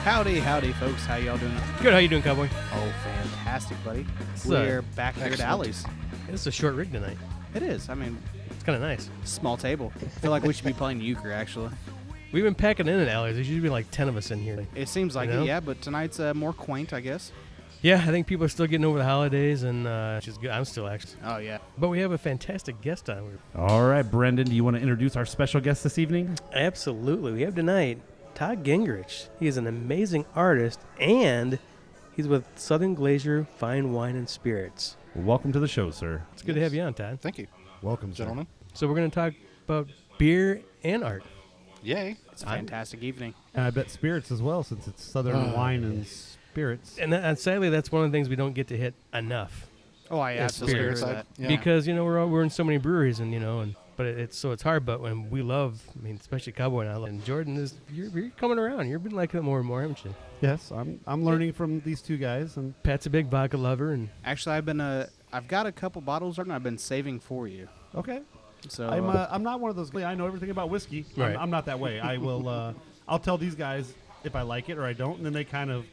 Howdy, folks. How y'all doing? Good. How you doing, Cowboy? Oh, fantastic, buddy. We're back here at Alley's. It's a short rig tonight. It is. I mean, it's kind of nice. Small table. I feel like we should be playing euchre, actually. We've been packing in at Alley's. There should be like 10 of us in here. It seems like it, yeah, but tonight's more quaint, I guess. Yeah, I think people are still getting over the holidays, and which is good. I'm still actually. Oh, yeah. But we have a fantastic guest on. All right, Brendan, do you want to introduce our special guest this evening? Absolutely. We have tonight Todd Gingrich. He is an amazing artist, and he's with Southern Glazer Fine Wine and Spirits. Welcome to the show, sir. It's good to have you on, Todd. Thank you. Welcome, gentlemen. So we're going to talk about beer and art. Yay. It's a fantastic evening. And I bet spirits as well, since it's Southern wine and spirits. And sadly, that's one of the things we don't get to hit enough. Oh, I absolutely agree with that. Yeah. Because, we're in so many breweries, but it's hard. But when we love, especially Cowboy and I, and Jordan you're coming around. You've been liking it more and more, haven't you? Yes, I'm learning from these two guys. And Pat's a big vodka lover, and actually, I've got a couple bottles I've been saving for you. Okay. So I'm not one of those. I know everything about whiskey. Right. I'm not that way. I will. I'll tell these guys if I like it or I don't, and then they kind of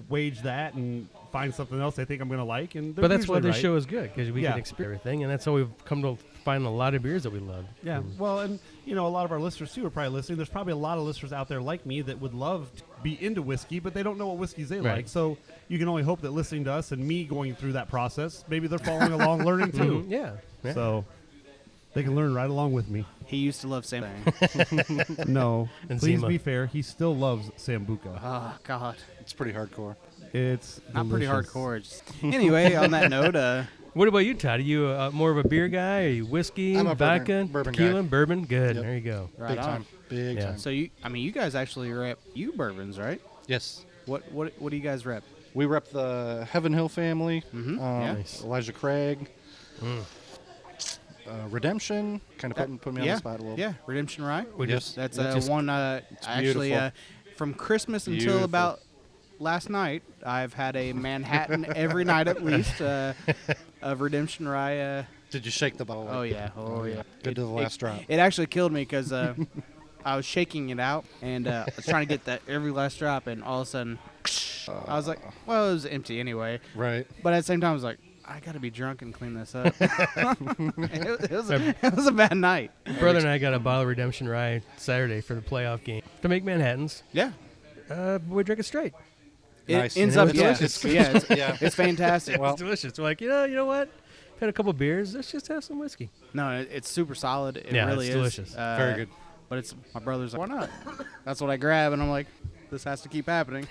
wage that and find something else they think I'm going to like. But that's why this right. show is good, because we can experience everything, and that's how we've come to find a lot of beers that we love. Yeah, well, and a lot of our listeners too are probably listening. There's probably a lot of listeners out there like me that would love to be into whiskey, but they don't know what whiskeys they like. So you can only hope that listening to us and me going through that process, maybe they're following along, learning too. Yeah. So they can learn right along with me. He used to love Sam. No, and please Zima. be fair. He still loves Sambuca. Oh, God. It's pretty hardcore. It's not delicious. pretty hardcore. Anyway, on that note, what about you, Todd? Are you more of a beer guy? Are you whiskey, I'm a vodka, bourbon tequila, guy. bourbon? Good. Yep. There you go. right Big on. time. Big time. So you guys actually rep bourbons, right? Yes. What do you guys rep? We rep the Heaven Hill family. Mm-hmm. Yeah. Nice. Elijah Craig. Redemption. Kind of put me on the spot a little. Yeah, Redemption Rye. Yes. That's Just- one. Actually, beautiful. from Christmas until Beautiful. about last night, I've had a Manhattan every night at least of Redemption Rye. Did you shake the bottle? Oh yeah, yeah. Good to the last drop. It actually killed me because I was shaking it out and I was trying to get that every last drop, and all of a sudden, I was like, well, it was empty anyway. Right. But at the same time, I was like, I got to be drunk and clean this up. it was a bad night. Brother and I got a bottle of Redemption Rye Saturday for the playoff game to make Manhattans. Yeah. We drink it straight. Nice. It ends And up, it was delicious. it's fantastic. Well- It's delicious. We're like, you know what? Had a couple beers. Let's just have some whiskey. No, it's super solid. It Yeah, really it's is. delicious. Very good. But it's my brother's like, why not? That's what I grab, and I'm like, this has to keep happening.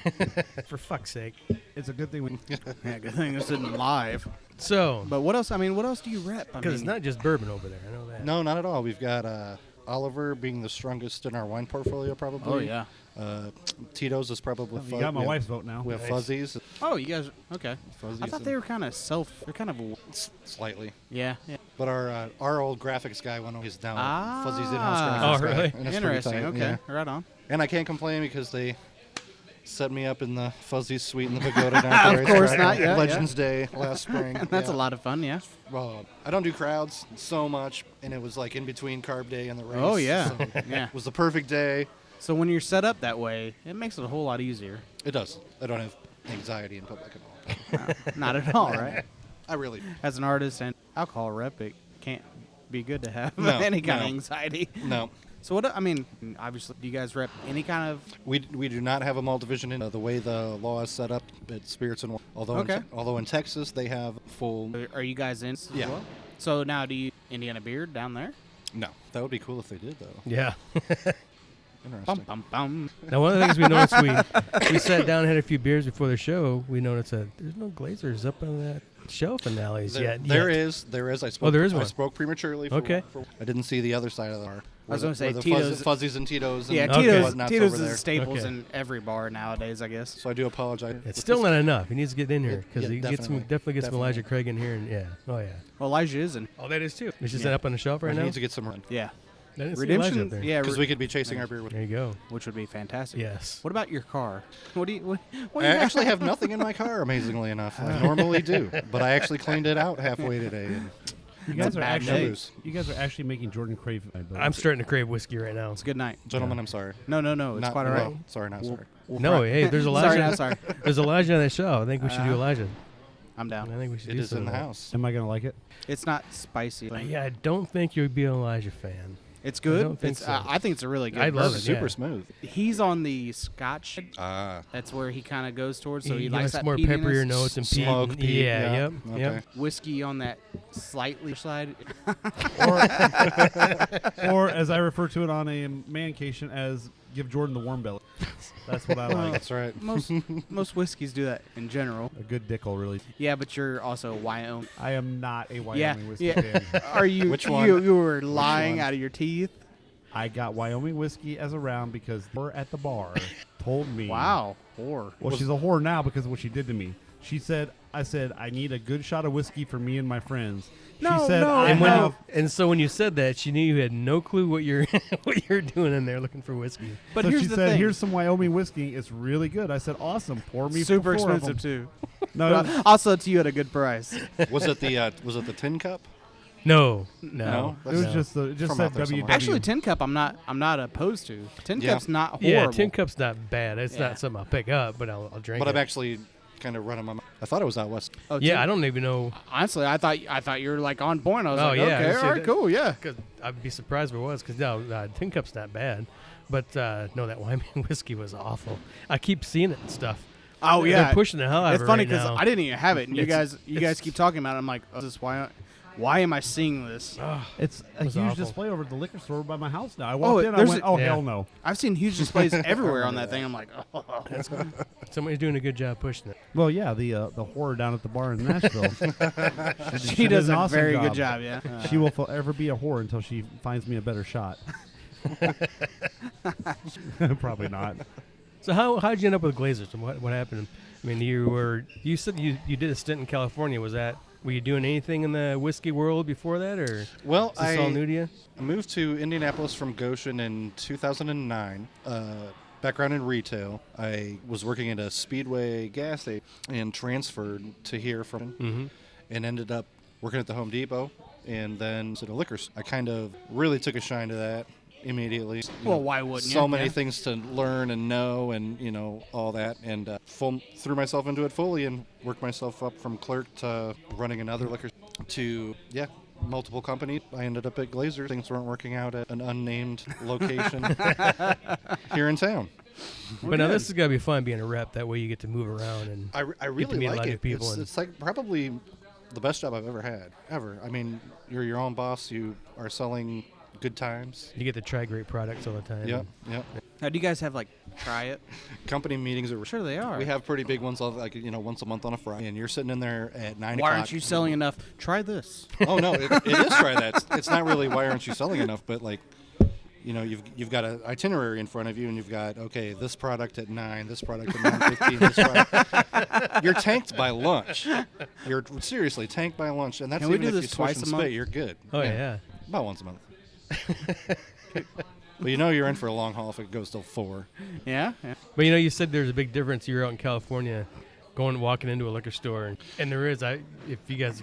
For fuck's sake. It's a good thing we. Yeah, good thing this isn't live. So, But what else? What else do you rep? because it's not just bourbon over there. I know that. No, not at all. We've got Oliver being the strongest in our wine portfolio, probably. Oh yeah. Tito's is probably. You got my wife's vote now. We have Nice. Fuzzies. Oh, you guys. Okay. Fuzzies. I thought they were kind of They're kind of. Slightly. Yeah. But our old graphics guy went always down. Ah. Fuzzy's in-house graphics. Oh, guy, really? and it's pretty Interesting. tight, Okay. yeah. Right on. And I can't complain because they set me up in the Fuzzy Suite in the Pagoda down there. Of course not, yeah, Legends Day last spring. That's yeah. a lot of fun. Yeah. Well, I don't do crowds so much, and it was like in between carb day and the race. Oh yeah. So Yeah. it was the perfect day. So when you're set up that way, it makes it a whole lot easier. It does. I don't have anxiety in public at all. Not at all, right? I really. As an artist and alcohol rep, it can't be good to have No, any kind of no. anxiety. No. So obviously, do you guys rep any kind of? We do not have a malt division in the way the law is set up. It's spirits and wine. Although in Texas they have full. Are you guys in? as Yeah. well? So now, do you Indiana beer down there? No, that would be cool if they did though. Yeah. Interesting. Bum, bum, bum. Now, one of the things we noticed, we sat down and had a few beers before the show. We noticed that there's no Glazers up on that shelf in Alley's yet. There is. I spoke. there is one. I spoke prematurely. Okay. I didn't see the other side of the bar. I was gonna say the Tito's- Fuzzies and Tito's. Yeah, And Okay. whatnot's Tito's over is there. staples Okay. in every bar nowadays, I guess. So I do apologize. It's still not enough. He needs to get in here because Yeah, he definitely get some definitely. Elijah Craig in here. And yeah. Oh, yeah. Well, Elijah isn't. Oh, that is too. It's just Yeah. up on the shelf right He now? needs to get some run Yeah. I didn't see Elijah Redemption. up there. Yeah. because we could be chasing our beer with. There you go. Which would be fantastic. Yes. What about your car? What do you? What I actually have nothing in my car, amazingly enough. I normally do, but I actually cleaned it out halfway today. And You guys are bad actually news. you guys are actually making Jordan crave. I'm starting to crave whiskey right now. It's a good night. Gentlemen, I'm sorry. No, it's Not, quite all right. well, sorry, not sorry. No, hey, there's Elijah. Sorry, not sorry. There's Elijah on the show. I think we should do Elijah. I'm down. I think we should It do is in the something. house. Am I gonna like it? It's not spicy. Yeah, I don't think you'd be an Elijah fan. It's good. don't think It's, so. I think it's a really good. I love bourbon. it, Super yeah. smooth. He's on the Scotch. Ah. That's where he kind of goes towards. So he He likes likes that more peatiness. pepperier notes and peat. Smoked peat, Yeah, yep, Okay. yep. Whiskey on that slightly side. Or as I refer to it on a mancation as give Jordan the warm belly. That's what I like. That's right. Most whiskeys do that in general. A good dickle, really. Yeah, but you're also Wyoming. I am not a Wyoming Yeah, whiskey yeah. fan. Are you? Which one? You were lying one? out of your teeth. I got Wyoming whiskey as a round because her at the bar told me. Wow, whore. Well, she's a whore now because of what she did to me. She said, I said, I need a good shot of whiskey for me and my friends. No, she said, no, I And have. and so when you said that, she knew you had no clue what you're what you're doing in there looking for whiskey. But so here's she the said, thing. here's some Wyoming whiskey. It's really good. I said, awesome. Pour me Super four of expensive them. too. No, But I'll sell it to you at a good price. Was it the tin cup? No. No? it was No. just it just From said out there WW. somewhere. Actually, tin cup, I'm not opposed to. Tin Yeah. cup's not horrible. Yeah, tin cup's not bad. It's Yeah. not something I'll pick up, but I'll drink But it. I'm actually kind of running my mouth. I thought it was out west. Oh, Yeah, tin- I don't even know. Honestly, I thought you were like on point. I was Oh, like, yeah, okay, I see all right, that. cool, yeah. Cause I'd be surprised if it was. Because no, tin cup's not bad. But no, that Wyoming whiskey was awful. I keep seeing it and stuff. Oh yeah, They're pushing the hell out It's of it funny right now. I didn't even have it, and you It's- guys keep talking about it. I'm like, oh, this is why am I seeing this? It's a was huge awful. display over at the liquor store by my house now. I walked in, I there's went, a- oh, Yeah. hell no. I've seen huge displays everywhere on that thing. I'm like, oh, Somebody's doing a good job pushing it. Well, yeah, the whore down at the bar in Nashville. she did does an a awesome very job. good job. Yeah, She will forever be a whore until she finds me a better shot. Probably not. So how'd you end up with Glazers? And what happened? I mean, you said you did a stint in California. Were you doing anything in the whiskey world before that, or Well, is this all new to you? I moved to Indianapolis from Goshen in 2009. Background in retail. I was working at a Speedway gas station and transferred to here and ended up working at the Home Depot and then at a liquor store. I kind of really took a shine to that immediately. You Well, know, why wouldn't you? so many Yeah. things to learn and know and, all that. And threw myself into it fully and worked myself up from clerk to running another liquor to, multiple companies. I ended up at Glazers. Things weren't working out at an unnamed location here in town. But now this is gotta be fun being a rep. That way you get to move around and I really meet a like lot of it. people and- It's like probably the best job I've ever had, ever. I mean, you're your own boss. You are selling good times. you get to try great products all the time. Yep. Now, do you guys have like try it? Company meetings are Sure, they are. We have pretty big ones, like once a month on a Friday, and you're sitting in there at 9 Why o'clock. aren't you selling enough? Try this. Oh no, it is try that. It's not really why aren't you selling enough, but like, you've got an itinerary in front of you, and you've got this product at 9, this product at 9:15. This product. You're tanked by lunch. You're seriously tanked by lunch, and that's Can we even do if you this switch twice and a month? spit, you're good. Oh yeah. About once a month. But you're in for a long haul if it goes till 4. Yeah. But you said there's a big difference. You're out in California, walking into a liquor store, and there is. Have you guys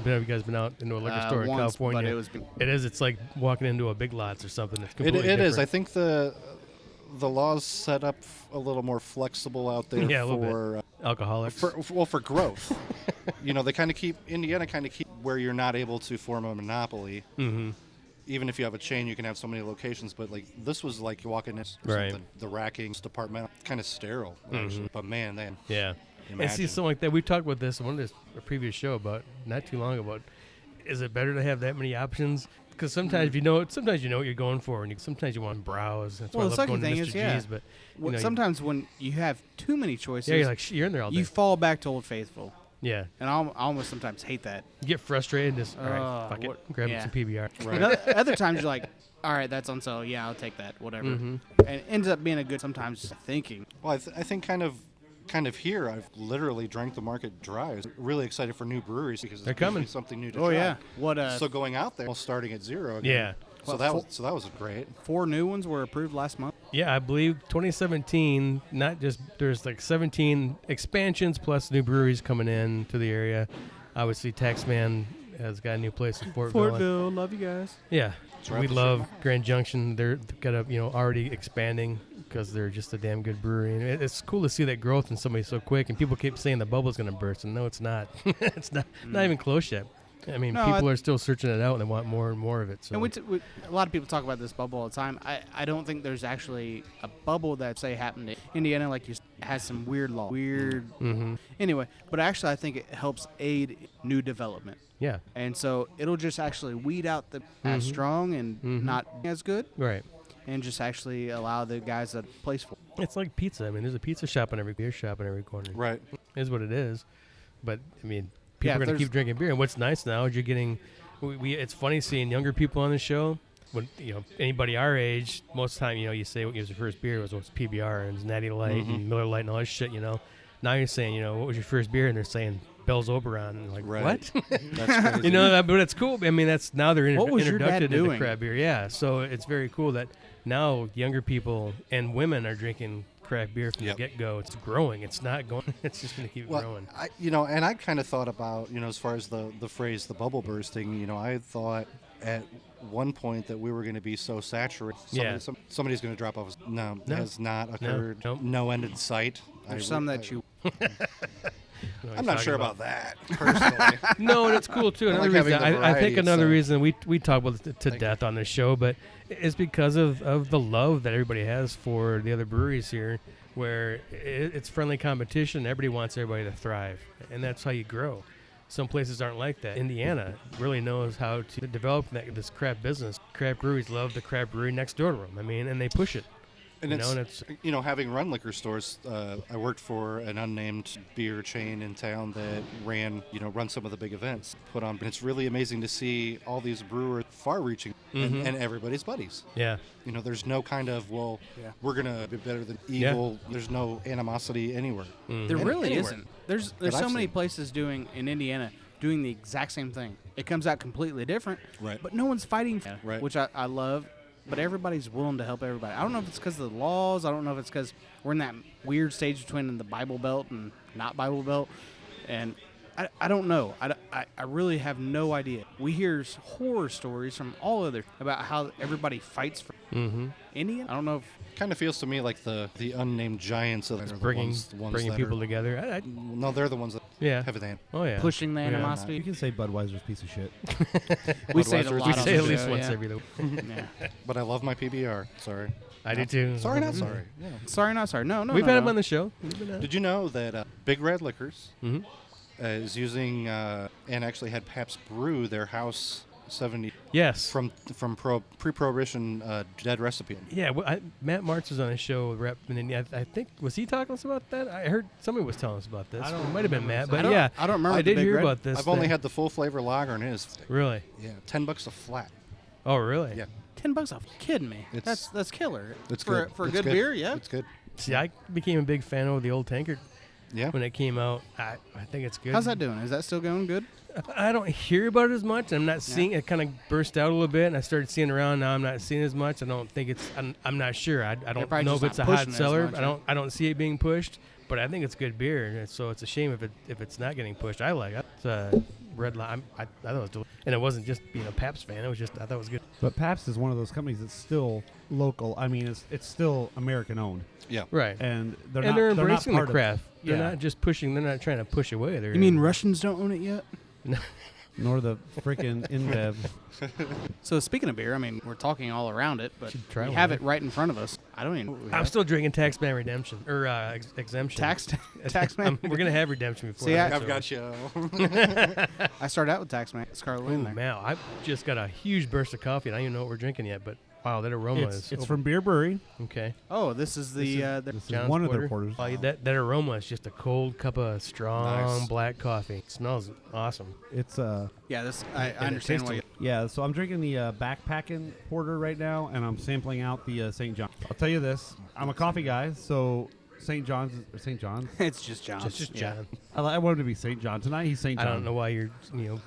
been out into a liquor store in Once, California? but it was. It is. It's like walking into a Big Lots or something. It's It completely is. I different. think the laws set up a little more flexible out there Yeah, a little bit. for Alcoholics. for growth. They kind of keep where you're not able to form a monopoly. Mm-hmm. Even if you have a chain, you can have so many locations. But like this was like you walk in Right. the rackings department, kind of sterile. Actually. But man, Yeah. And see, Imagine. something like that. We talked about this on a previous show about not too long about. Is it better to have that many options? Because sometimes sometimes you know what you're going for, and sometimes you want to browse. That's why Well, I the love second going to thing Mr. is, G's. But Sometimes when you have too many choices, you're like you're in there all day. you fall back to Old Faithful, Yeah. and I almost sometimes hate that. You get frustrated. And just all right, fuck what- it, grab yeah. some PBR. And other times you're like, all right, that's on sale. Yeah, I'll take that. Whatever. Mhm. And it ends up being a good sometimes thinking. Well, I think kind of here, I've literally drank the market dry. I was really excited for new breweries because They're it gives me coming. something new to Oh try. yeah. What So going out there, almost starting at zero. Again. Yeah. So Well, that was great. 4 new ones were approved last month. Yeah, I believe 2017. Not just there's like 17 expansions plus new breweries coming in to the area. Obviously, Taxman has got a new place in Fortville. love you guys. Yeah, right we up the love street. Grand Junction. They're got a already expanding because they're just a damn good brewery. And it's cool to see that growth in somebody so quick. And people keep saying the bubble's going to burst, and no, it's not. It's not even close yet. I mean, No, people are still searching it out, and they want more and more of it. So And a lot of people talk about this bubble all the time. I don't think there's actually a bubble that, say, happened in Indiana, like you said, has some weird law. Anyway, but actually I think it helps aid new development. yeah, And so it'll just actually weed out the as strong and not as good, right. and just actually allow the guys a place for it. It's like pizza. I mean, there's a pizza shop on every beer shop on every corner. Right. Is what it is. But I mean, Yeah, people are going to there's- keep drinking beer. And what's nice now is you're getting. It's funny seeing younger people on the show. When anybody our age, most of the time, you say what was your first beer was PBR and it was Natty Light and Miller Light and all this shit. Now you're saying, what was your first beer, and they're saying Bell's Oberon. And like, Right. what? That's crazy. But it's cool. I mean, that's now they're What was your dad introduced into doing? craft beer. Yeah, so it's very cool that now younger people and women are drinking craft beer from Yep. the get-go. It's growing. It's not going. It's just going to keep growing. And I kind of thought about, as far as the phrase the bubble bursting, I thought at one point that we were going to be so saturated. Somebody's going to drop off. No, it has not occurred. Nope. No end in sight. There's some that you I'm not sure about that, personally. No, and it's cool too. I Another like reason, having the I think variety, another so- reason we talk about it to Thank death on this show, but it's because of the love that everybody has for the other breweries here, where it's friendly competition. Everybody wants everybody to thrive, and that's how you grow. Some places aren't like that. Indiana really knows how to develop this craft business. Craft breweries love the craft brewery next door to them. I mean, and they push it. And it's having run liquor stores, I worked for an unnamed beer chain in town that run some of the big events, put on. And it's really amazing to see all these brewers far-reaching and everybody's buddies. yeah. There's no kind of, we're going to be better than Yeah. evil. There's no animosity anywhere. There really Anywhere. isn't. There's That so I've many seen. places in Indiana doing the exact same thing. It comes out completely different, Right. but no one's fighting for it, Right. which I love. But everybody's willing to help everybody. I don't know if it's because of the laws. I don't know if it's because we're in that weird stage between the Bible Belt and not Bible Belt. And I don't know. I really have no idea. We hear horror stories from all other about how everybody fights for Indian. I don't know if Kind of feels to me like the unnamed giants of the Bringing ones that people are, together. No, they're the ones that Yeah. have it hand. Oh yeah. pushing the Yeah. animosity. You can say Budweiser's piece of shit. We say it a Budweiser's- lot We on say the at least show, once yeah. every week. Yeah. But I love my PBR. Sorry. I do too. Sorry, not sorry. Yeah. Sorry, not sorry. No. We've no, had no. him on the show. We've been, Did you know that Big Red Liquors Mhm. is using and actually had Pabst brew their House 70 Yes. from pre-prohibition dead recipe? Yeah, Matt Martz was on a show with Rep, and then I think, was he talking to us about that? I heard somebody was telling us about this. I don't It might have been remember Matt, saying but that. yeah. I don't remember I the did Big hear Red. about this. I've only thing. had the full flavor lager, and it is Really? yeah, $10 a flat. Oh, really? Yeah, $10 off. Kidding me? It's- That's killer. it's for good. for a It's good beer. Yeah. it's good. See, I became a big fan of the old tankard Yeah, when it came out. I think it's good. How's that doing? Is that still going good? I don't hear about it as much. I'm not seeing it. Kind of burst out a little bit, and I started seeing around. Now I'm not seeing as much. I don't think it's. I'm not sure. I don't probably know just if it's a not hot pushing it as seller. much, I don't see it being pushed, but I think it's good beer. And so it's a shame if it's not getting pushed. I like it. It's red line. I thought it was delicious. And it wasn't just being a Pabst fan. It was just I thought it was good. But Pabst is one of those companies that's still local. I mean, it's still American owned, yeah. Right. and they're And not. they're not embracing the part of- craft. They're Yeah. not just pushing. They're not trying to push away. They're, You mean Russians don't own it yet? nor the freaking InBev. So speaking of beer, I mean, we're talking all around it, but Should try we one, have eh? it right in front of us. I don't even know what we I'm have. still drinking Taxman Redemption or exemption. Taxman. We're gonna have Redemption before. See, that, I've so- got you. I started out with Taxman. Scarlet Ooh, in there. man, I just got a huge burst of coffee, and I don't even know what we're drinking yet. But wow, that aroma It's from Beer Brewery. okay. Oh, this is the This is John's one of Porter. their porters. Wow, that aroma is just a cold cup of strong Nice. black coffee. It smells awesome. It's yeah. This I it understand tastes why. You, Yeah, so I'm drinking the backpacking porter right now, and I'm sampling out the St. John. I'll tell you this: I'm a coffee guy, so St. John's. it's just John. Just Yeah. John. I want him to be St. John tonight. He's St. I John. don't know why you're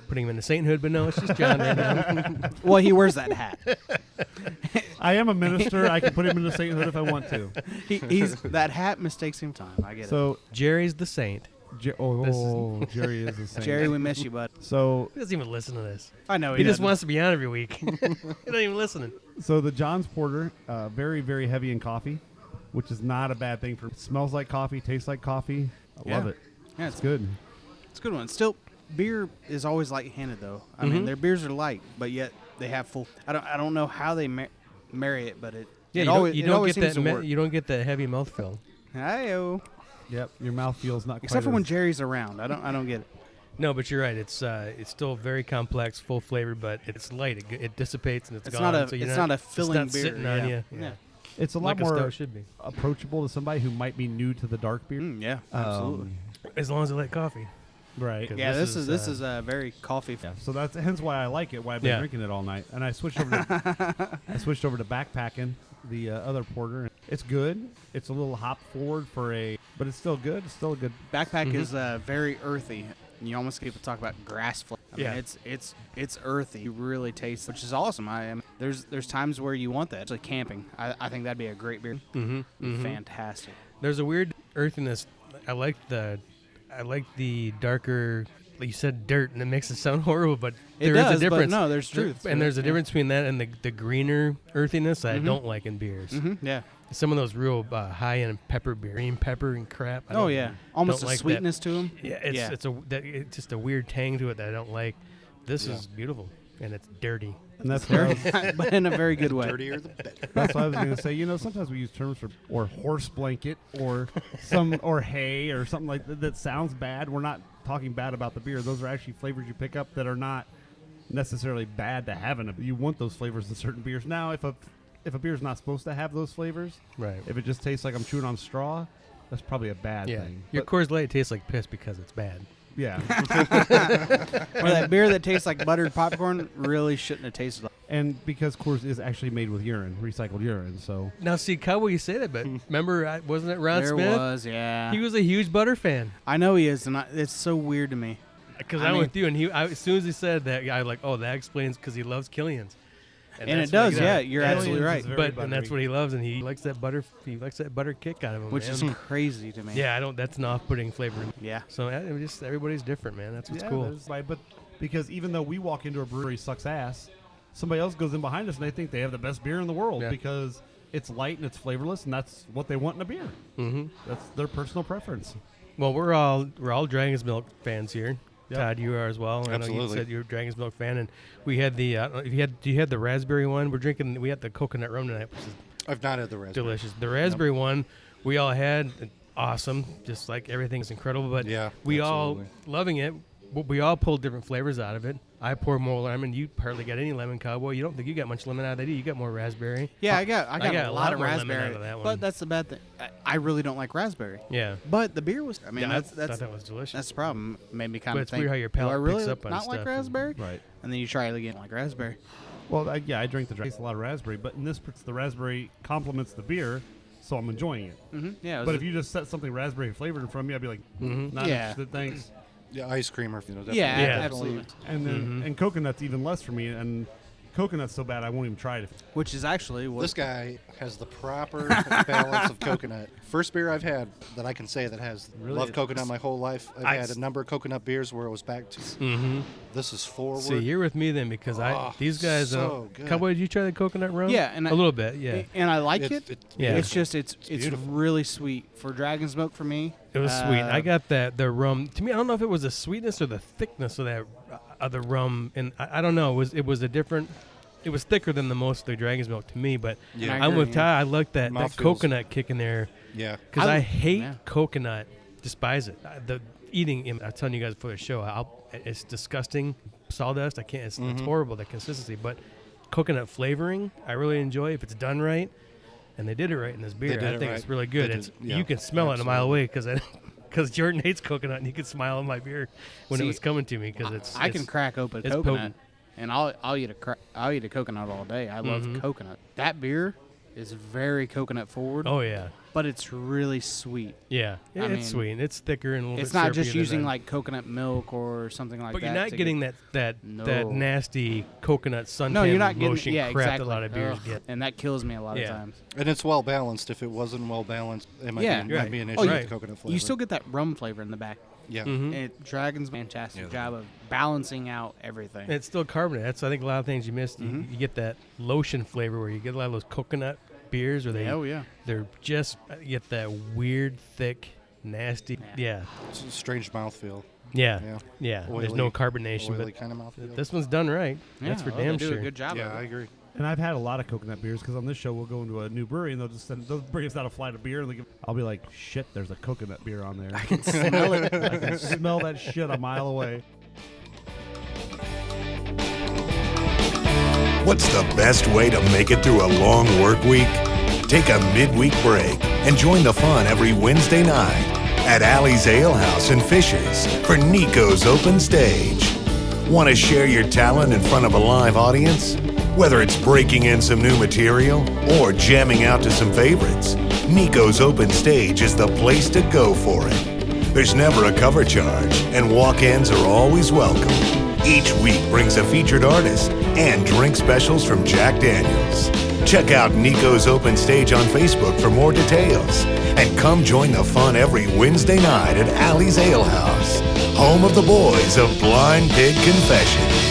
putting him in the sainthood, but no, it's just John right now. Well, he wears that hat. I am a minister. I can put him in the sainthood if I want to. He's that hat mistakes him time. I get it. So Jerry's the saint. Jerry is the same. Jerry, we miss you, bud. So He doesn't even listen to this. I know He just doesn't. wants to be on every week. He doesn't even listening. the John's Porter, very, very heavy in coffee, which is not a bad thing. Smells like coffee, tastes like coffee. I love it. Yeah, It's good. It's a good one. Still, beer is always light-handed, though. I mean, their beers are light, but yet they have full. I don't know how they marry it, but it. Yeah, it you always, don't, you it don't always get seems that. to work. You don't get that heavy mouthfeel. Hi-yo. Yep, your mouth feels not Except quite for when as- Jerry's around. I don't get it. No, but you're right. It's still very complex, full flavor, but it's light. It dissipates and it's It's gone. not a. so you're It's not a it's filling not beer. sitting yeah. on you. Yeah. It's a like lot a more stout should be. approachable to somebody who might be new to the dark beer. Yeah. Absolutely. As long as they like coffee. Right. 'Cause Yeah. this This is, is a very coffee. Yeah, so that's hence why I like it. Why I've been Yeah. drinking it all night, and I switched over. To, backpacking the other porter. It's good. It's a little hop forward but it's still good. It's still a good. Backpack is very earthy. You almost get to talk about grass flavor. I Yeah. mean, it's earthy. You really taste, which is awesome. I mean, there's times where you want that. Like camping. I think that'd be a great beer. Fantastic. There's a weird earthiness. I like the darker. Like you said dirt, and it makes it sound horrible, but It there is does, a but difference. no, there's truth. And there's a Yeah. difference between that and the greener earthiness that I don't like in beers. Yeah. Some of those real high-end pepper beer, green pepper and crap. I Oh don't- yeah. Almost don't a like that. sweetness to them. Yeah, it's just a weird tang to it that I don't like. This is beautiful, and it's dirty. And that's what I was, But in a very good way. Dirtier the better. that's what I was going to say. Sometimes we use terms or horse blanket or or hay or something like that sounds bad. We're not talking bad about the beer. Those are actually flavors you pick up that are not necessarily bad to have in a. You want those flavors in certain beers. Now, if a beer is not supposed to have those flavors, Right. if it just tastes like I'm chewing on straw, that's probably a bad Yeah. thing. Your But, Coors Light tastes like piss because it's bad. yeah. Or that beer that tastes like buttered popcorn really shouldn't have tasted like. And because Coors is actually made with urine, recycled urine, so Now, see, Cowboy, you say that, but remember, wasn't it Ron There Smith? was, yeah. He was a huge butter fan. I know he is, and it's so weird to me. Because I I'm mean- with you, and as soon as he said that, I was like, oh, that explains because he loves Killian's. And that's it what does, he yeah. You're Aliens absolutely is right. very But and that's buttery. what he loves, and he likes that butter. He likes that butter kick out of him, Which man. is crazy to me. Yeah, I don't. That's an off-putting flavor. Yeah. So just everybody's different, man. That's what's yeah, cool. that is right. But because even though we walk into a brewery sucks ass, somebody else goes in behind us and they think they have the best beer in the world Yeah. because it's light and it's flavorless and that's what they want in a beer. Mm-hmm. That's their personal preference. Well, we're all Dragon's Milk fans here. Yep. Todd, you are as well. I know you Absolutely. said you're a Dragon's Milk fan, and we had the. You had the raspberry one. We're drinking. We had the coconut rum tonight, which is I've not had the raspberry. delicious. The raspberry one we all had, awesome. Just like everything's incredible, but Yeah, we absolutely. all loving it. We all pulled different flavors out of it. I pour more lemon. You hardly got any lemon, Cowboy. You don't think you got much lemon out of that? You got more raspberry. Yeah, I got got a lot of more lemon raspberry. out of that one. But that's the bad thing. I really don't like raspberry. Yeah. But the beer was. I mean, Yeah, I that's thought that was delicious. that's the problem. Made me kind But of it's think. weird how your do I palate really picks up on not stuff like and- raspberry? Right. And then you try it again like raspberry. Well, I drink the lot of raspberry, but in this, the raspberry complements the beer, so I'm enjoying it. Mm-hmm. Yeah. But if you just set something raspberry flavored in front of me, I'd be like, not Yeah. interested, thanks. Yeah, ice cream or definitely. yeah, Yeah. absolutely. And then and coconut's even less for me, and coconut's so bad I won't even try it. Which is actually what. This guy has the proper balance of coconut. First beer I've had that I can say that has Really? loved coconut my whole life. I've I had s- a number of coconut beers where it was back to. Mm-hmm. This is forward. See, you're with me then because Oh, these guys. so good. Cowboy, did you try the coconut rum? Yeah, and a little bit. Yeah, And I like It's- it. it's Yeah. It's just it's beautiful. really sweet for Dragon's Milk for me. it was sweet. I got the rum. To me, I don't know if it was the sweetness or the thickness of that of the rum, and I don't know. It was a different. It was thicker than the most of the Dragon's Milk to me, but Yeah. I I'm with agree, Todd. I like that Mouth feels- coconut kick in there Yeah. because I- I hate yeah. coconut. Despise it. The eating. I'm telling you guys before the show. It's disgusting. Sawdust. I can't. It's horrible. The consistency, but coconut flavoring, I really enjoy if it's done right. And they did it right in this beer. did I it think right. it's really good. They It's did, yeah, you can smell it a mile absolutely. away because Jordan hates coconut, and he could smile on my beer when it See, was coming to me because it's. I can crack open it's coconut, potent. and I'll eat I'll eat a coconut all day. I love coconut. That beer is very coconut forward, Oh yeah, but it's really sweet. yeah. I it's mean, sweet. It's thicker and a little It's bit not just syruppier using than- like coconut milk or something like But that. you're not to getting get, that No. nasty coconut suntan No, you're not getting. lotion Yeah, crap exactly. that a lot of beers Ugh, get. and that kills me a lot of Yeah. times. And it's well balanced. If it wasn't well balanced, it might, Yeah. be, might be an issue Oh, with right. the coconut flavor. You still get that rum flavor in the back. Yeah. And Dragon's fantastic job of balancing out everything. It's still carbonated. That's I think a lot of things you missed. You get that lotion flavor where you get a lot of those coconut beers where they're just you get that weird, thick, nasty. Yeah. It's a strange mouthfeel. Yeah. Oily, There's no carbonation, oily but kind of mouthfeel. this one's done right. That's for damn they do sure. a good job. Yeah, of it. I agree. And I've had a lot of coconut beers because on this show we'll go into a new brewery and they'll bring us out a flight of beer and I'll be like, shit, there's a coconut beer on there. I can smell it. I can smell that shit a mile away. What's the best way to make it through a long work week? Take a midweek break and join the fun every Wednesday night at Allie's Ale House in Fishers for Nicos Open Stage. Want to share your talent in front of a live audience? Whether it's breaking in some new material or jamming out to some favorites, Nicos Open Stage is the place to go for it. There's never a cover charge, and walk-ins are always welcome. Each week brings a featured artist and drink specials from Jack Daniels. Check out Nicos Open Stage on Facebook for more details. And come join the fun every Wednesday night at Allie's Ale House, home of the boys of Blind Pig Confessions.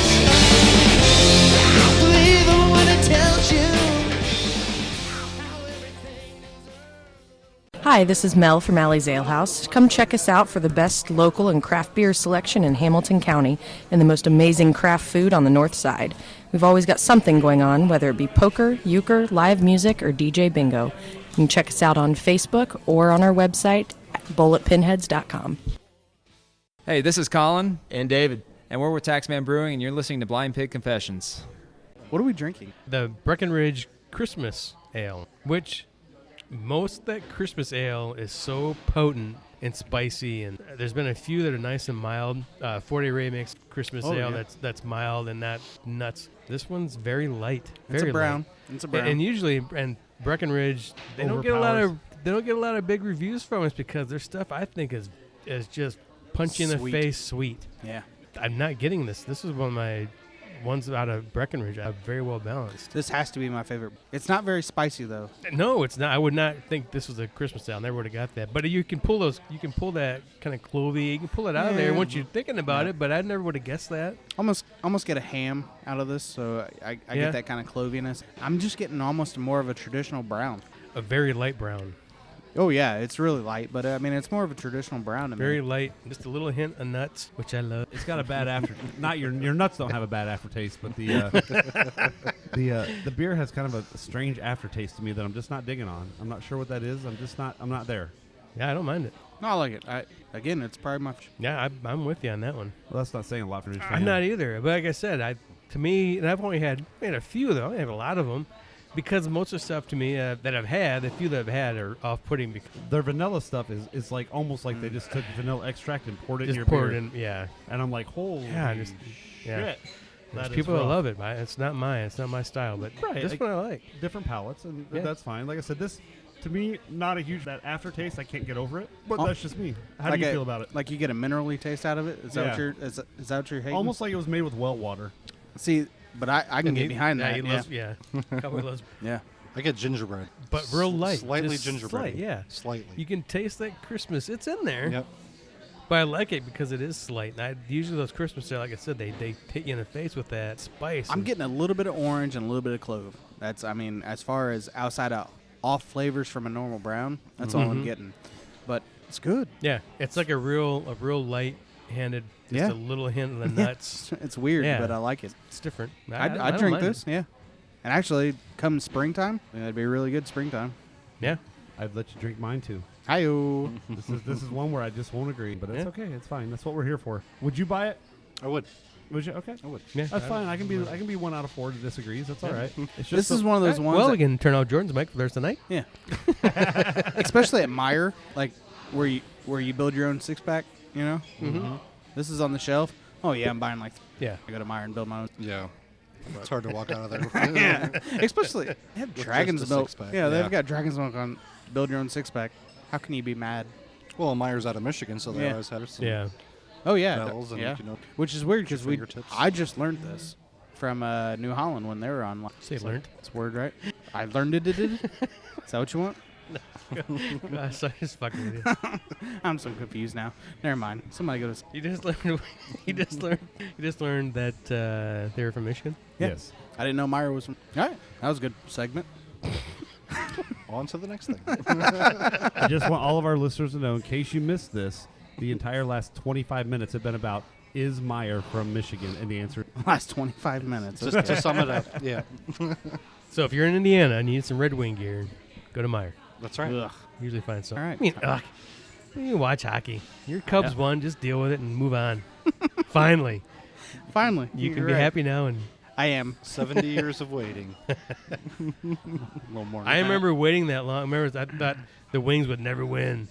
Hi, this is Mel from Allie's Ale House. Come check us out for the best local and craft beer selection in Hamilton County and the most amazing craft food on the north side. We've always got something going on, whether it be poker, euchre, live music, or DJ bingo. You can check us out on Facebook or on our website at bulletpinheads.com. Hey, this is Colin, And David. and we're with Taxman Brewing, and you're listening to Blind Pig Confessions. What are we drinking? The Brackenridge Christmas Ale, which most of that Christmas ale is so potent and spicy, and there's been a few that are nice and mild. 40 Ray makes Christmas ale that's mild and not nuts. This one's very light. It's Very a brown. light. It's a brown. And usually, Breckenridge, they don't get a lot of big reviews from us because their stuff I think is just punch you in the Sweet. face sweet. Yeah. I'm not getting this. This is one of my ones out of Breckenridge. Very well balanced. This has to be my favorite. It's not very spicy though. No, it's not. I would not think this was a Christmas ale. I never would have got that. But you can pull those. You can pull that kind of clovey. You can pull it out of there once you're thinking about it. But I never would have guessed that. Almost get a ham out of this, so I get that kind of cloviness. I'm just getting almost more of a traditional brown. A very light brown. Oh yeah, it's really light, but I mean it's more of a traditional brown to me. Very light. Just a little hint of nuts, which I love. It's got a bad after. Not your nuts don't have a bad aftertaste, but the beer has kind of a strange aftertaste to me that I'm just not digging on. I'm not sure what that is. I'm not there. Yeah, I don't mind it. No, I like it. Again, it's probably my. Yeah, I'm with you on that one. Well, that's not saying a lot for me. I'm not either. But like I said, to me, and I've only had a few though. I have a lot of them. Because most of the stuff to me that I've had, the few that I've had are off-putting. Their vanilla stuff is like almost like they just took vanilla extract and poured it in your pour beer. it in, yeah. And I'm like, holy shit. There's That is people that rough. love it. It's not mine. It's not my style. But this one I like. Different palates, and Yeah. that's fine. Like I said, this, to me, not a huge that aftertaste. I can't get over it, but Oh. that's just me. How like do you feel about it? Like you get a minerally taste out of it? Is that Yeah. what you're is that what you're hating? Almost like it was made with well water. See, but I can get behind that. He loves, Cowboy loves, Yeah. I get gingerbread. but real light. Slightly just gingerbread. slight, yeah. Slightly. You can taste that Christmas. It's in there. Yep. But I like it because it is slight. And usually those Christmas ale, like I said, they hit you in the face with that spice. I'm and- getting a little bit of orange and a little bit of clove. That's as far as outside of off flavors from a normal brown, that's all I'm getting. But it's good. Yeah, it's like a real light-handed, just a little hint of the nuts. It's weird, Yeah. but I like it. It's different. I'd don't drink mind this, it. yeah. And actually, come springtime, it'd be really good springtime. Yeah. I'd let you drink mine too. Hi-yo. This is one where I just won't agree, but it's Yeah. okay. It's fine. That's what we're here for. Would you buy it? I would. Would you? Okay. I would. Yeah. That's fine. I can be 1 out of 4 that disagrees. That's all right. It's just This is one of those ones Well, that- we can turn out Jordan's mic for Thursday night. Yeah. Especially at Meijer, like where you build your own six-pack, you know? Mm-hmm. This is on the shelf. Oh, yeah, I'm buying Yeah. I go to Meijer and build my own. Yeah. It's hard to walk out of there. Yeah. Especially, they have With Dragon's just a Milk. six-pack, Yeah, yeah. they've got Dragon's Milk on build your own six-pack. How can you be mad? Well, Meyer's out of Michigan, so they Yeah. always have some Yeah. Oh, yeah. bells and, yeah. you know, Which is weird because fingertips. I just learned this from New Holland when they were on. Say learned. It's word, right? I learned it. Is that what you want? Gosh, I'm just fucking with you. I'm so confused now. Never mind. Somebody go to. You just learned. You just learned that they were from Michigan. Yeah. Yes. I didn't know Meyer was from. All right, that was a good segment. On to the next thing. I just want all of our listeners to know, in case you missed this, the entire last 25 minutes have been about, is Meyer from Michigan? And the answer Last 25 minutes. Just to sum it up, yeah. So if you're in Indiana and you need some Red Wing gear, go to Meyer. That's right. Ugh. Usually find some. All right. I mean, you watch hockey. Your Cubs won. Just deal with it and move on. Finally, Finally, you can you're be right. happy now. And 70 years of waiting. A little more. I remember waiting that long. I thought the Wings would never win,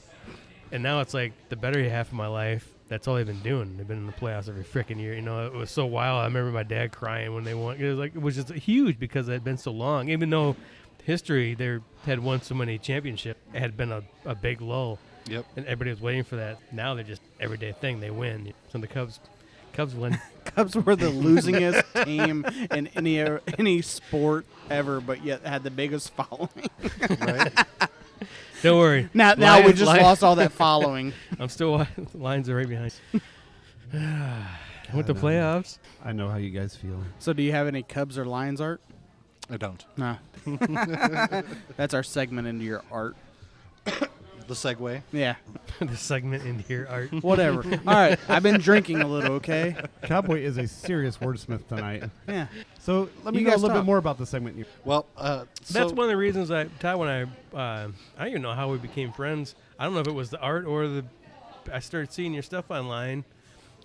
and now it's like the better half of my life. That's all they've been doing. They've been in the playoffs every freaking year. You know, it was so wild. I remember my dad crying when they won. It was just huge because it had been so long. Even though history, they had won so many championships, it had been a big lull. Yep. And everybody was waiting for that. Now they're just everyday thing. They win. So the Cubs win. Cubs were the losingest team in any sport ever, but yet had the biggest following. Right? Don't worry. Now we just lost all that following. I'm still. The Lions are right behind. With the playoffs. I know how you guys feel. So, do you have any Cubs or Lions art? I don't. Nah. That's our segment into your art. The segue. Yeah. The segment into your art. Whatever. All right. I've been drinking a little. Okay. Cowboy is a serious wordsmith tonight. Yeah. So let me You know a guys little talk. bit more about the segment. Well, That's one of the reasons Todd, when I don't even know how we became friends. I don't know if it was the art or I started seeing your stuff online.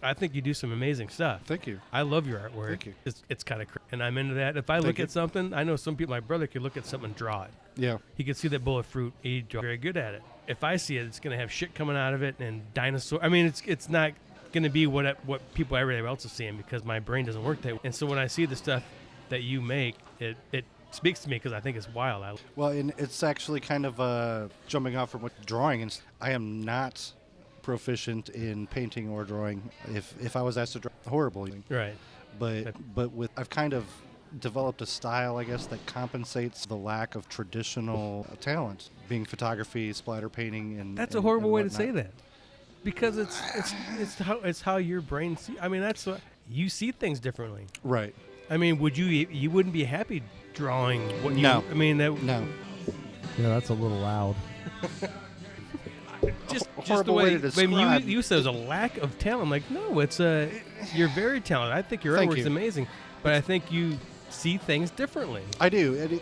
I think you do some amazing stuff. Thank you. I love your artwork. Thank you. It's kind of and I'm into that. If I look you. at something, I know some people, my brother could look at something and draw it. Yeah. He could see that bullet fruit. He's very good at it. If I see it, it's going to have shit coming out of it and dinosaur. I mean, it's not going to be what people everybody else is seeing because my brain doesn't work that way. And so when I see the stuff that you make, it speaks to me because I think it's wild. Well, and it's actually kind of jumping off from what drawing. And I am not proficient in painting or drawing. If I was asked to draw, horribly. Right. But I've kind of developed a style, I guess, that compensates the lack of traditional talent, being photography, splatter painting, and That's a horrible way to whatnot. say that, because it's how your brain see. I mean, that's what you see things differently. Right. I mean, you wouldn't be happy drawing what you? No. I mean that. No. Yeah, that's a little loud. Just horrible the way way to when describe. you said there's a lack of talent. I'm like, no, it's you're very talented. I think your Thank artwork's you. amazing, but I think you see things differently. I do.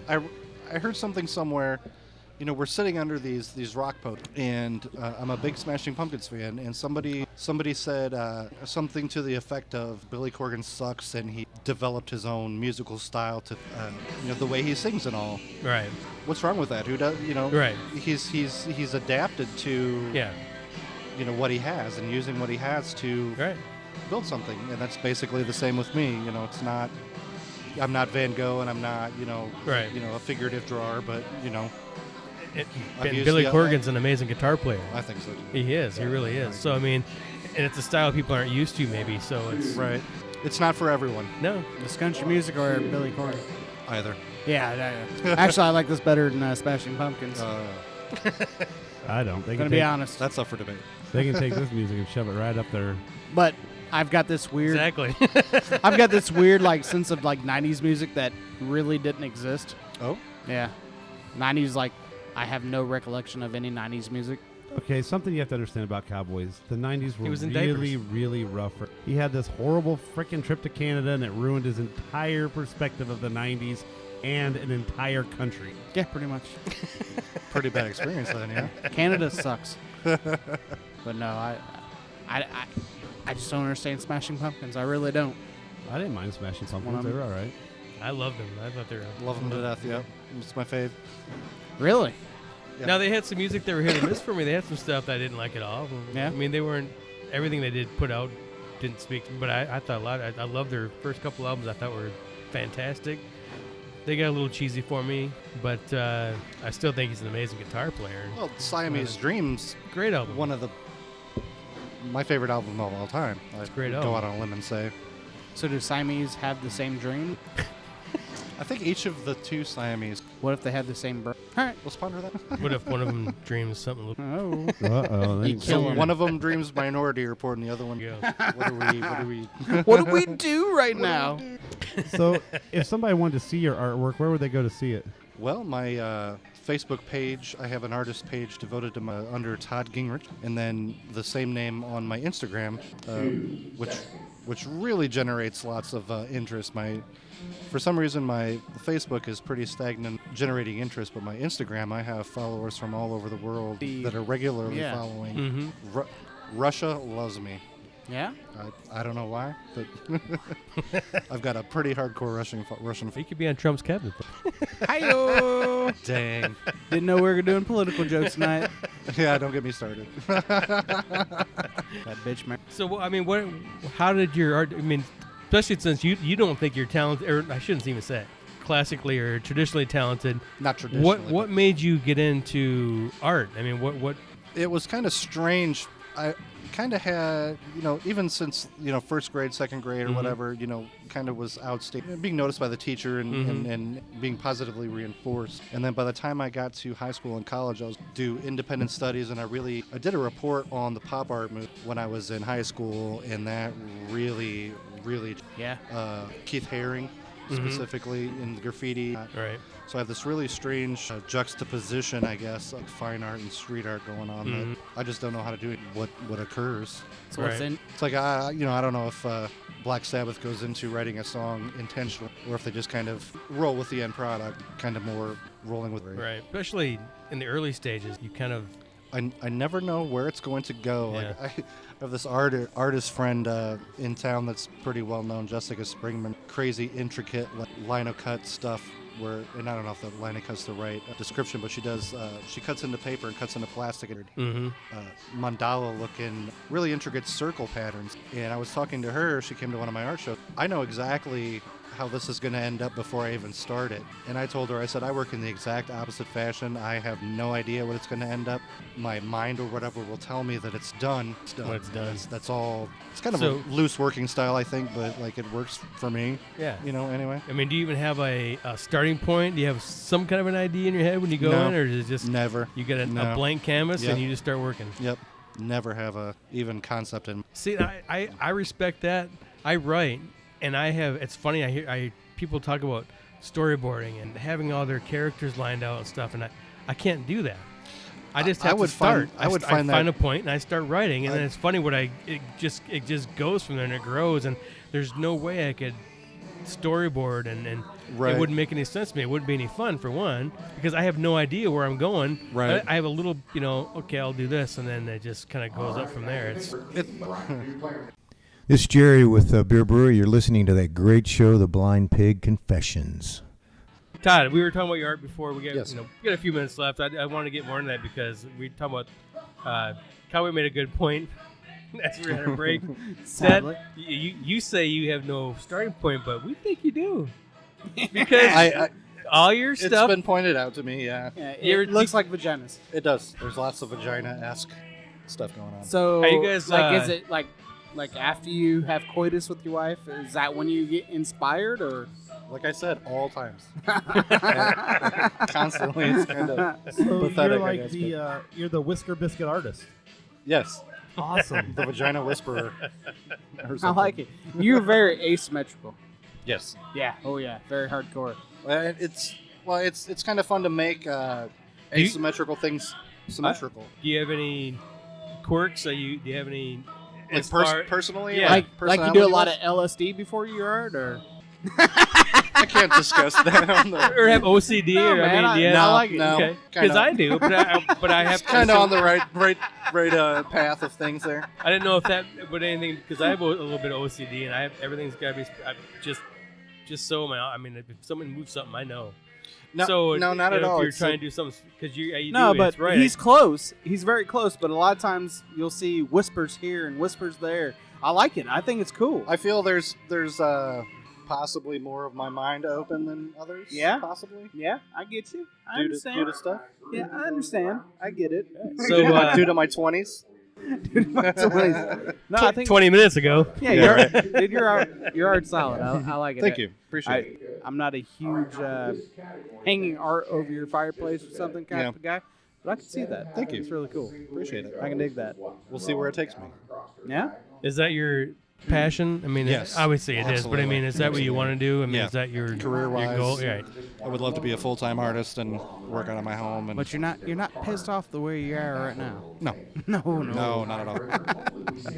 I heard something somewhere. You know, we're sitting under these rock posts, and I'm a big Smashing Pumpkins fan. And somebody said something to the effect of Billy Corgan sucks, and he developed his own musical style to, the way he sings and all. Right. What's wrong with that? Who does? Right. He's adapted to Yeah. what he has and using what he has to Right. build something. And that's basically the same with me. It's not. I'm not Van Gogh, and I'm not Right. a figurative drawer, but I've used Billy the- Corgan's an amazing guitar player. I think so. He is. He really is. So I mean, and it's a style people aren't used to, maybe. So it's Right. It's not for everyone no. This country music or Billy Corgan? either. Yeah. Actually, I like this better than Smashing Pumpkins. I don't. They Gonna can be take, honest. That's up for debate. they can take this music and shove it right up there. But I've got this weird. Exactly. I've got this weird sense of 90s music that really didn't exist. Oh? Yeah, 90s I have no recollection of any 90s music. Okay, something you have to understand about Cowboys. The 90s were was in really, diapers. really rough. He had this horrible freaking trip to Canada, and it ruined his entire perspective of the 90s and an entire country. Yeah, pretty much. Pretty bad experience then, yeah. Canada sucks. But no, I just don't understand Smashing Pumpkins. I really don't. I didn't mind Smashing Pumpkins. Well, They were all right. I loved them. I thought they were. Love them to death, yeah. It's my fave. Really? Yeah. Now they had some music that were hit or miss for me. They had some stuff that I didn't like at all. Yeah. I mean, they weren't everything they did put out didn't speak to me, but I thought a lot. I loved their first couple albums. I thought were fantastic. They got a little cheesy for me, but I still think he's an amazing guitar player. Well, Siamese Dreams, Great album. one of my favorite album of all time. I'd a great go album. out on a limb and say. So do Siamese have the same dream? I think each of the two Siamese. What if they had the same birth? All right. Let's ponder that. What if one of them dreams something? Oh. Uh-oh. You So kill 'em. one of them dreams Minority Report, and the other one. Yeah. What are we? What do we do right now? So, if somebody wanted to see your artwork, where would they go to see it? Well, my Facebook page, I have an artist page devoted to under Todd Gingrich, and then the same name on my Instagram, which really generates lots of interest. For some reason, my Facebook is pretty stagnant, generating interest, but my Instagram, I have followers from all over the world that are regularly following. Mm-hmm. Russia loves me. Yeah? I don't know why, but I've got a pretty hardcore Russian. He could be on Trump's cabinet. Hi-yo! Dang. Didn't know we were doing political jokes tonight. Yeah, don't get me started. That bitch, man. So, I mean, how did your art, I mean, especially since you don't think you're talented, or I shouldn't even say it, classically or traditionally talented. Not traditionally. What made you get into art? I mean, what? It was kind of strange. I kind of had, even since, first grade, second grade or whatever, kind of was outstaying, being noticed by the teacher and being positively reinforced. And then by the time I got to high school and college, I was do independent studies, and I did a report on the pop art movement when I was in high school, and that really, Yeah. Keith Haring specifically in graffiti. Right. So I have this really strange juxtaposition, I guess, of fine art and street art going on that I just don't know how to do it. What occurs? So what's in? It's like I don't know if Black Sabbath goes into writing a song intentionally, or if they just kind of roll with the end product, kind of more rolling with. Right. Especially in the early stages, you kind of. I never know where it's going to go. Yeah. Like I have this artist friend in town that's pretty well known, Jessica Springman. Crazy, intricate lino cut stuff. And I don't know if the lino cut's the right description, but she does. She cuts into paper and cuts into plastic. Mandala-looking, really intricate circle patterns. And I was talking to her. She came to one of my art shows. I know exactly how this is going to end up before I even start it. And I told her, I said, I work in the exact opposite fashion. I have no idea what it's going to end up. My mind or whatever will tell me that it's done. It's done. When it's done. That's all. It's kind of a loose working style, I think, but like it works for me. Yeah. Anyway. I mean, do you even have a starting point? Do you have some kind of an idea in your head when you go in, or is it just never? You get a blank canvas and you just start working? Yep. Never have a even concept in. See, I respect that. I write, and I have. It's funny. I hear people talk about storyboarding and having all their characters lined out and stuff, and I can't do that. I just have to start. I find a point and I start writing, and then it's funny it just goes from there and it grows, and there's no way I could storyboard and it wouldn't make any sense to me. It wouldn't be any fun for one, because I have no idea where I'm going. Right. I have a little, okay, I'll do this, and then it just kind of goes up from there. This is Jerry with Beer Brewery. You're listening to that great show, The Blind Pig Confessions. Todd, we were talking about your art before. We got Yes. we got a few minutes left. I want to get more into that because we talking about Cowboy made a good point as we had a break. Sadly. You say you have no starting point, but we think you do because all your stuff. It's been pointed out to me. Yeah, It looks like vaginas. it does. There's lots of vagina-esque stuff going on. So, Are you guys, is it like after you have coitus with your wife? Is that when you get inspired, or? Like I said, all times. Constantly. It's kind of So pathetic, you're I like guess, you're the Whisker Biscuit artist. yes. Awesome. The vagina whisperer. Or I something. like it. You're very asymmetrical. Yes. Yeah. Oh yeah. Very hardcore. It's kind of fun to make asymmetrical things symmetrical. Do you have any quirks? Do you have any? Like personally, Yeah. Like you do a personality-wise? lot of LSD before your art, or? I can't discuss that on the. Or have OCD? No, or man, I mean, I like it. No, Okay. kinda. Because I do, but I have Kind of on the right path of things there. I didn't know if that would anything, because I have a little bit of OCD, and I have everything's got to be just so. I mean, if someone moves something, I know. No, So no, not at all. If you're It's trying like- to do something, because you No, do, but it's right. he's close. He's very close. But a lot of times you'll see whispers here and whispers there. I like it. I think it's cool. I feel there's possibly more of my mind open than others. Yeah. Possibly. Yeah, I get you. I Due understand. to stuff. Yeah, I understand. I get it. So Due to my 20s. Dude, no, I think 20 minutes ago. Yeah, dude, your art's solid. I like it. Thank you. Appreciate it. I'm not a huge hanging art over your fireplace or something kind of guy, but I can see that. Thank you. It's really cool. Appreciate it. I can dig that. We'll see where it takes me. Yeah. Is that your passion? I mean, Yes, obviously it is, but I mean, is that what you want to do? I mean, Yeah. is that your Career-wise, goal? Yeah. I would love to be a full-time artist and work out of my home. And But you're not pissed off the way you are right now. no, No, not at all.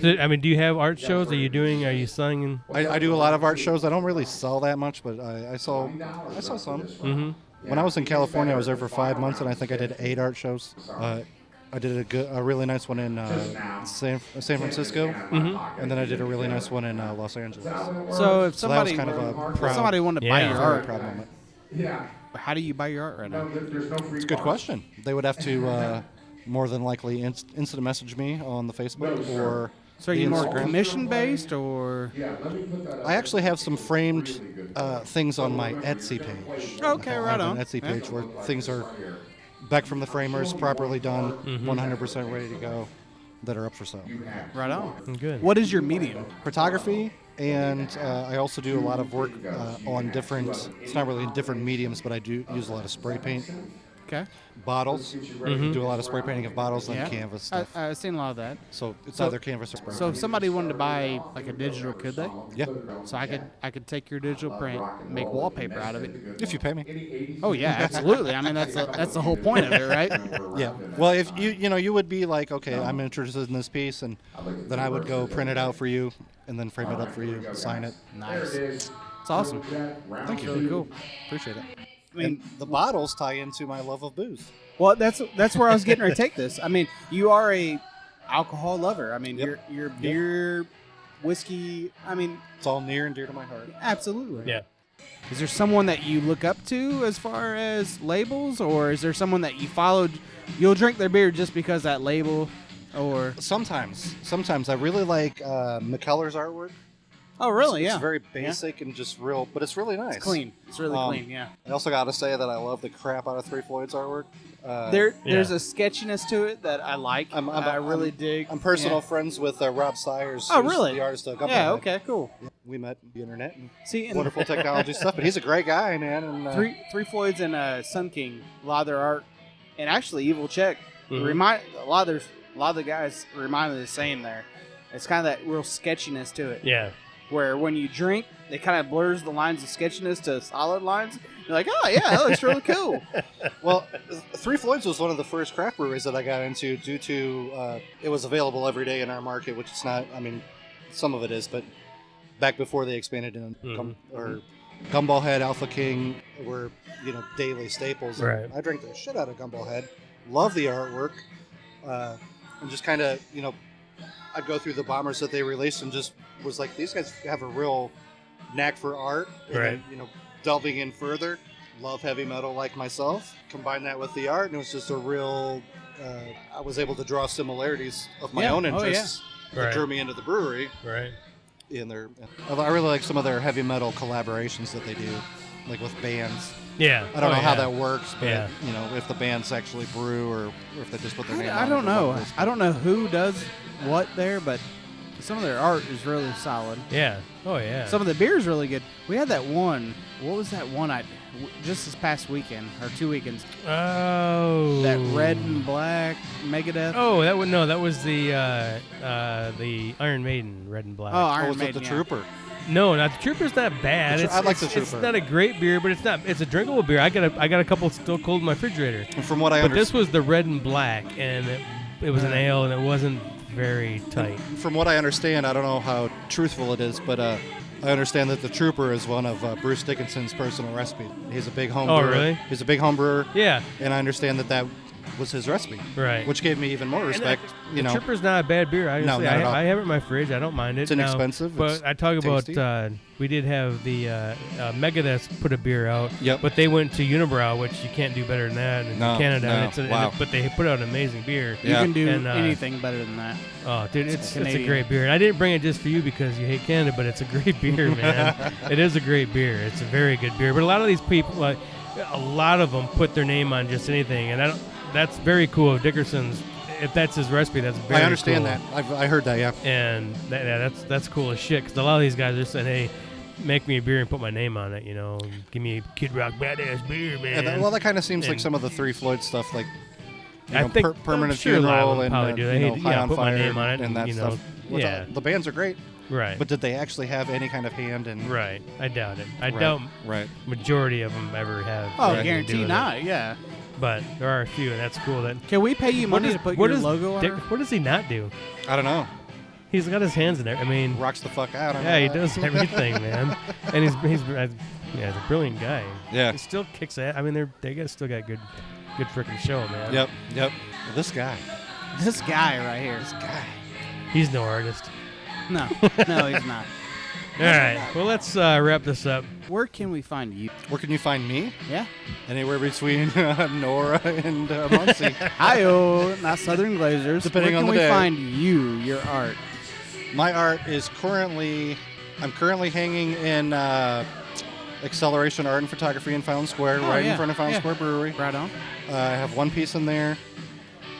So, I mean, do you have art shows? Are you selling? I do a lot of art shows. I don't really sell that much, but I saw some. Mm-hmm. When I was in California, I was there for 5 months, and I think I did 8 art shows. I did a really nice one in San Francisco, and then I did a really nice one in Los Angeles. So if So that was somebody kind of a proud, somebody wanted to buy your very art, proud moment. how do you buy your art right now? It's a good question. They would have to more than likely instant message me on the Facebook or So are the you more Instagram. commission based or? I actually have some framed things on my Etsy page. Okay, I right have on. an Etsy page where things are back from the framers, properly done, Mm-hmm. 100% ready to go, that are up for sale. Right on. Good. What is your medium? Photography, and I also do a lot of work on different, it's not really in different mediums, but I do use a lot of spray paint. Okay. Bottles, do a lot of spray painting of bottles and canvas stuff. I've seen a lot of that. So it's So- either canvas or spray So if paint. somebody wanted to buy like a digital, could they? Yeah, So I could take your digital print, make wallpaper out of it. if you pay me. Oh yeah, absolutely. I mean that's the whole point of it, right? Yeah. Well, if you would be like, okay, I'm interested in this piece, and then I would go print it out for you, and then frame it up for you, sign it. Nice. It's awesome. Thank you. Really cool. Appreciate it. I mean, And the bottles tie into my love of booze. well, that's where I was getting ready to take this. I mean, you are a alcohol lover. I mean, Yep. your beer, whiskey. I mean, It's all near and dear to my heart. absolutely. Yeah. Is there someone that you look up to as far as labels, or is there someone that you followed? You'll drink their beer just because that label, or Sometimes I really like McKellar's artwork. oh, really? It's Yeah. very basic and just real, but it's really nice. It's clean. It's really clean. Yeah. I also got to say that I love the crap out of Three Floyd's artwork. There's a sketchiness to it that I like. I really dig. I'm personal Yeah. friends with Rob Sires. Oh, who's really? The artist of Gumball Yeah. Head. Okay. Cool. We met on the internet. And See, and wonderful technology stuff, but he's a great guy, man. And Three Floyds and Sun King, a lot of their art, and actually Evil Check Mhm. remind a lot of the guys remind me of the same there. It's kind of that real sketchiness to it, Yeah. where when you drink, it kind of blurs the lines of sketchiness to solid lines. You're like, oh yeah, that looks really cool. Well, Three Floyds was one of the first craft breweries that I got into due to it was available every day in our market, which it's not. I mean, some of it is, but back before they expanded in Gumball Head, Alpha King were daily staples. And Right. I drank the shit out of Gumball Head. Love the artwork, and just kind of I'd go through the bombers that they released and just was like, these guys have a real knack for art. And Right. then, delving in further, love heavy metal like myself. Combine that with the art, and it was just a real. I was able to draw similarities of my Yeah. own Oh, yeah. interests that Right. drew me into the brewery. Right. In their, I really like some of their heavy metal collaborations that they do, like with bands. Yeah. I don't Oh, know how yeah. that works, but Yeah. if the bands actually brew or if they just put their name on I it don't or know. what it is. I don't know who does what there, but some of their art is really solid. Yeah. Oh yeah. Some of the beer is really good. We had that one. What was that one? Just this past weekend or 2 weekends. Oh. That red and black Megadeth. Oh, that was the Iron Maiden, Red and Black. Oh, Iron was it Maiden. the yeah. Trooper? No, not the Trooper's not bad. I like the It's Trooper. not a great beer, but it's not. It's a drinkable beer. I got a couple still cold in my refrigerator. And from what I But this understand, was the Red and Black, and it was an ale, and it wasn't very tight. from what I understand, I don't know how truthful it is, but I understand that the Trooper is one of Bruce Dickinson's personal recipes. He's a big home Oh, brewer. really? He's a big home brewer, Yeah. and I understand that was his recipe, Right. which gave me even more respect. The Trooper's not a bad beer. No, Honestly, not at all. I have it in my fridge. I don't mind it. It's inexpensive. But It's I talk tasty. about we did have the Megadeth put a beer out. Yep. But they went to Unibrow, which you can't do better than that in No, Canada. no. And it's Wow. but they put out an amazing beer. You Yeah. can do And, anything better than that. Oh, dude, it's a Canadian. great beer. And I didn't bring it just for you because you hate Canada, but it's a great beer, man. It is a great beer. It's a very good beer. But a lot of these people, a lot of them put their name on just anything, and that's very cool of Dickerson's. if that's his recipe, that's very I understand cool. that. I heard that, yeah. And that's cool as shit. Because a lot of these guys are saying, "Hey, make me a beer and put my name on it." You know, give me Kid Rock badass beer, man. That kind of seems like some of the Three Floyd stuff, like I think Permanent sure a lot of Funeral them and probably do. They High on put Fire my name on it, and that you know, stuff. Which yeah, the bands are great, right. but did they actually have any kind of hand in? Right, I doubt it. I doubt majority of them ever have. Oh, anything to do guarantee with not. it. Yeah. But there are a few, and that's cool. That Can we pay you money to put your logo on? What does he not do? I don't know. He's got his hands in there. I mean, Rocks the fuck out. Yeah, he does everything, man. And he's he's a brilliant guy. Yeah. He still kicks ass. I mean, they still got good freaking show, man. Yep. This guy right here. This guy. He's no artist. No, he's not. All right. Well, let's wrap this up. Where can we find you? Where can you find me? Yeah. Anywhere between Nora and Muncie. Hi-oh, not Southern Glazers. Depending Where on can the we day. find you, your art? My art is I'm currently hanging in Acceleration Art and Photography in Fountain Square, in front of Fountain Square Brewery. Right on. I have one piece in there.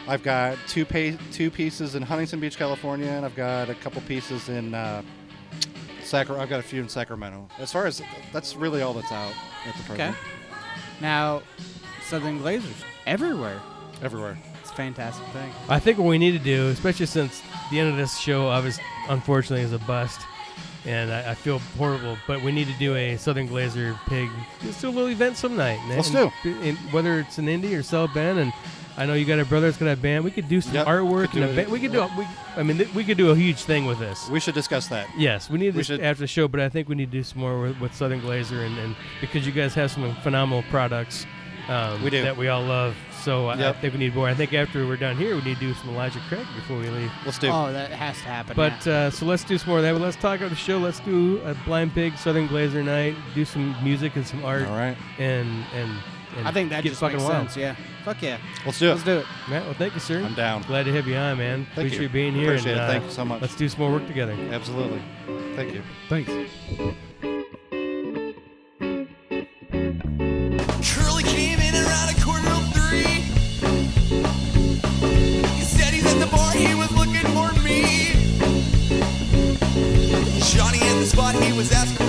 I've got two pieces in Huntington Beach, California, and I've got a couple pieces in I've got a few in Sacramento. As far as that's really all that's out at the present. Okay. Now, Southern Glazers everywhere. Everywhere. It's a fantastic thing. I think what we need to do, especially since the end of this show, unfortunately, is a bust, and I feel horrible, but we need to do a Southern Glazer pig. Let's do a little event some night. Let's do. Whether it's an indie or South Bend, and I know you got a brother that's got a band. We could do some artwork and a band. We could do. We could do a huge thing with this. We should discuss that. Yes, we need this after the show, but I think we need to do some more with Southern Glazer, and because you guys have some phenomenal products. We do. That we all love. So I think we need more. I think after we're done here, we need to do some Elijah Craig before we leave. Let's do. Oh, that has to happen. But so let's do some more of that. But let's talk about the show. Let's do a Blind Pig Southern Glazer night. Do some music and some art. All right. And I think that get just fucking makes wild. sense. Yeah. Fuck yeah. Let's do it. Let's do it. Right, well, thank you, sir. I'm down. Glad to have you on, man. Thank Appreciate you being here. Appreciate and, it. Thank you so much. Let's do some more work together. Absolutely. Thank you. Thanks. Curly came in around 2:45. He said he's at the bar, he was looking for me. Johnny at the spot, he was asking